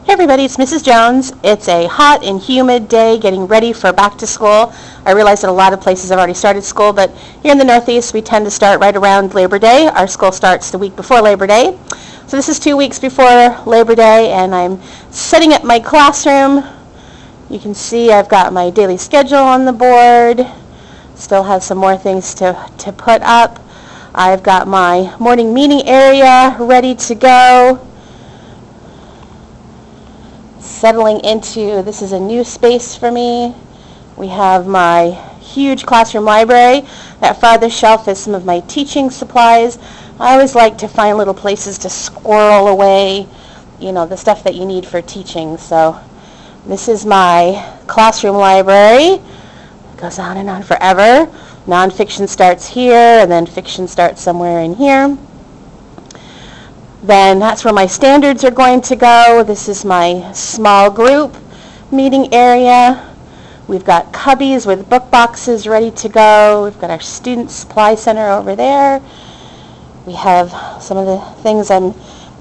Hey everybody, it's Mrs. Jones. It's a hot and humid day getting ready for back to school. I realize that a lot of places have already started school, but here in the Northeast we tend to start right around Labor Day. Our school starts the week before Labor Day. So this is 2 weeks before Labor Day, and I'm setting up my classroom. You can see I've got my daily schedule on the board. Still have some more things to put up. I've got my morning meeting area ready to go. Settling into, this is a new space for me. We have my huge classroom library. That farther shelf is some of my teaching supplies. I always like to find little places to squirrel away, the stuff that you need for teaching. So this is my classroom library. It goes on and on forever. Nonfiction starts here, and then fiction starts somewhere in here. Then that's where my standards are going to go. This is my small group meeting area. We've got cubbies with book boxes ready to go. We've got our student supply center over there. We have some of the things I'm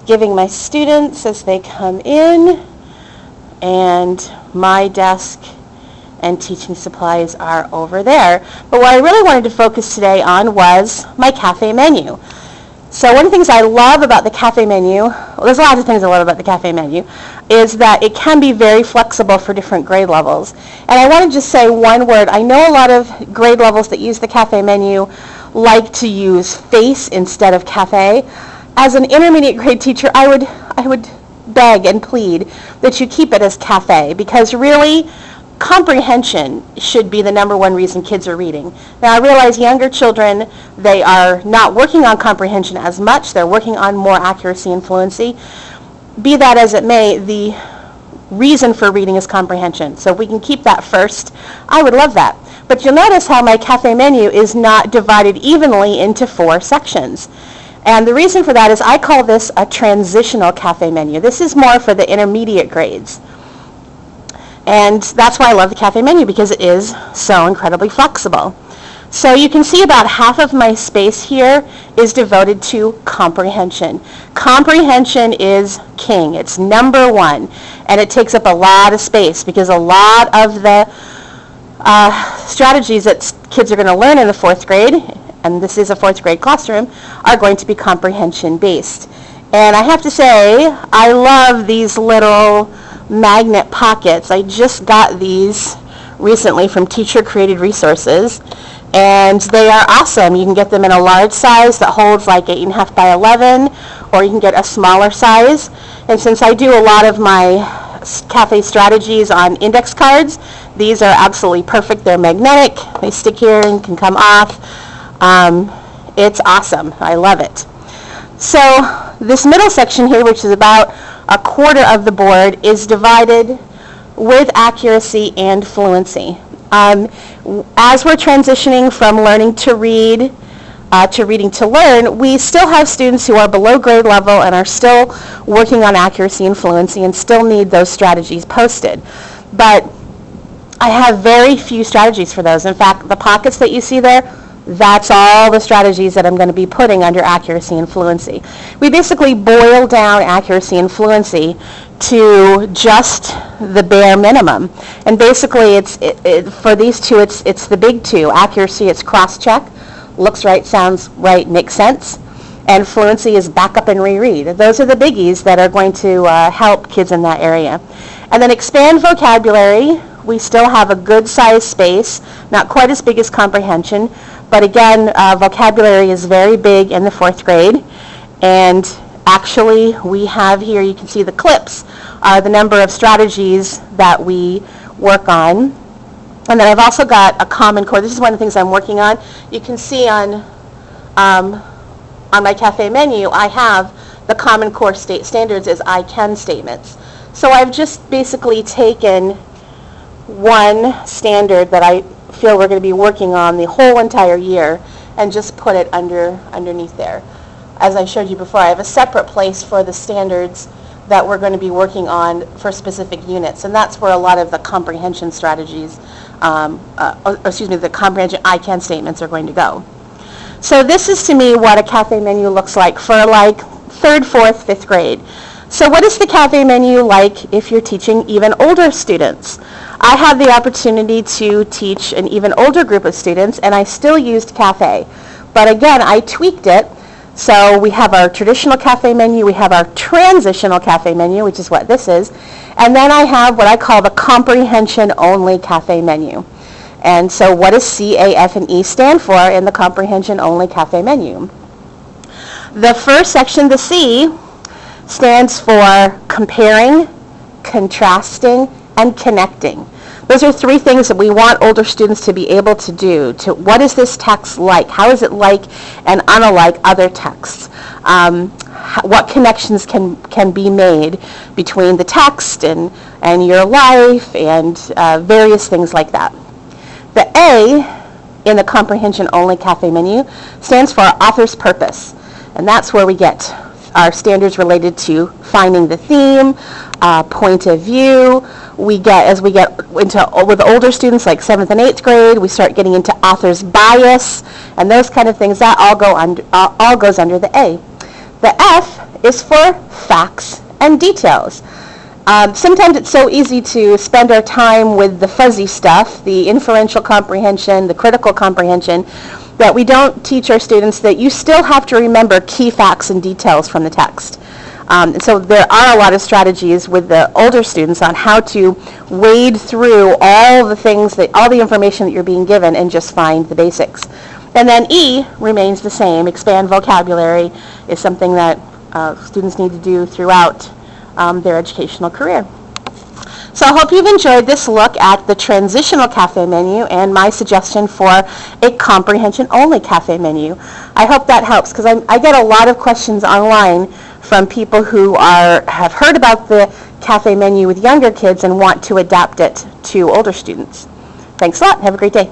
giving my students as they come in. And my desk and teaching supplies are over there. But what I really wanted to focus today on was my cafe menu. So one of the things I love about the cafe menu, well, there's lots of things I love about the cafe menu, is that it can be very flexible for different grade levels. And I want to just say one word. I know a lot of grade levels that use the cafe menu like to use face instead of cafe. As an intermediate grade teacher, I would beg and plead that you keep it as cafe, because really comprehension should be the number one reason kids are reading. Now I realize younger children, they are not working on comprehension as much. They're working on more accuracy and fluency. Be that as it may, the reason for reading is comprehension. So if we can keep that first, I would love that. But you'll notice how my cafe menu is not divided evenly into 4 sections. And the reason for that is I call this a transitional cafe menu. This is more for the intermediate grades. And that's why I love the cafe menu, because it is so incredibly flexible. So you can see about half of my space here is devoted to comprehension. Comprehension is king. It's number one. And it takes up a lot of space, because a lot of the strategies that kids are going to learn in the 4th grade, and this is a 4th grade classroom, are going to be comprehension based. And I have to say, I love these little magnet pockets. I just got these recently from Teacher Created Resources, and they are awesome. You can get them in a large size that holds like 8.5 by 11, or you can get a smaller size. And since I do a lot of my cafe strategies on index cards, these are absolutely perfect. They're magnetic. They stick here and can come off. It's awesome. I love it. So this middle section here, which is about a quarter of the board, is divided with accuracy and fluency. As we're transitioning from learning to read to reading to learn, we still have students who are below grade level and are still working on accuracy and fluency and still need those strategies posted. But I have very few strategies for those. In fact, the pockets that you see there, that's all the strategies that I'm going to be putting under accuracy and fluency. We basically boil down accuracy and fluency to just the bare minimum. And basically, for these two, it's the big two. Accuracy, it's cross-check. Looks right, sounds right, makes sense. And fluency is back up and reread. Those are the biggies that are going to help kids in that area. And then expand vocabulary. We still have a good size space, not quite as big as comprehension, but again, vocabulary is very big in the 4th grade. And actually, we have here, you can see the clips, are the number of strategies that we work on. And then I've also got a common core. This is one of the things I'm working on. You can see on my cafe menu, I have the common core standards as I can statements. So I've just basically taken one standard that I feel we're going to be working on the whole entire year and just put it underneath there. As I showed you before, I have a separate place for the standards that we're going to be working on for specific units, and that's where a lot of the comprehension strategies, the comprehension I can statements are going to go. So this is to me what a cafe menu looks like for like 3rd, 4th, 5th grade. So what is the cafe menu like if you're teaching even older students? I had the opportunity to teach an even older group of students, and I still used cafe. But again, I tweaked it. So we have our traditional cafe menu, we have our transitional cafe menu, which is what this is, and then I have what I call the comprehension only cafe menu. And so what does C, A, F, and E stand for in the comprehension only cafe menu? The first section, the C, stands for comparing, contrasting, and connecting. Those are three things that we want older students to be able to do. What is this text like? How is it like and unlike other texts? What connections can be made between the text and your life and various things like that. The A in the comprehension only cafe menu stands for author's purpose. And that's where we get our standards related to finding the theme, point of view. As we get into with older students like 7th and 8th grade, we start getting into author's bias and those kind of things. That all goes under the A. The F is for facts and details. Sometimes it's so easy to spend our time with the fuzzy stuff, the inferential comprehension, the critical comprehension, that we don't teach our students that you still have to remember key facts and details from the text. And so there are a lot of strategies with the older students on how to wade through all the information that you're being given and just find the basics. And then E remains the same. Expand vocabulary is something that students need to do throughout their educational career. So I hope you've enjoyed this look at the transitional cafe menu and my suggestion for a comprehension-only cafe menu. I hope that helps, because I get a lot of questions online from people who have heard about the cafe menu with younger kids and want to adapt it to older students. Thanks a lot. Have a great day.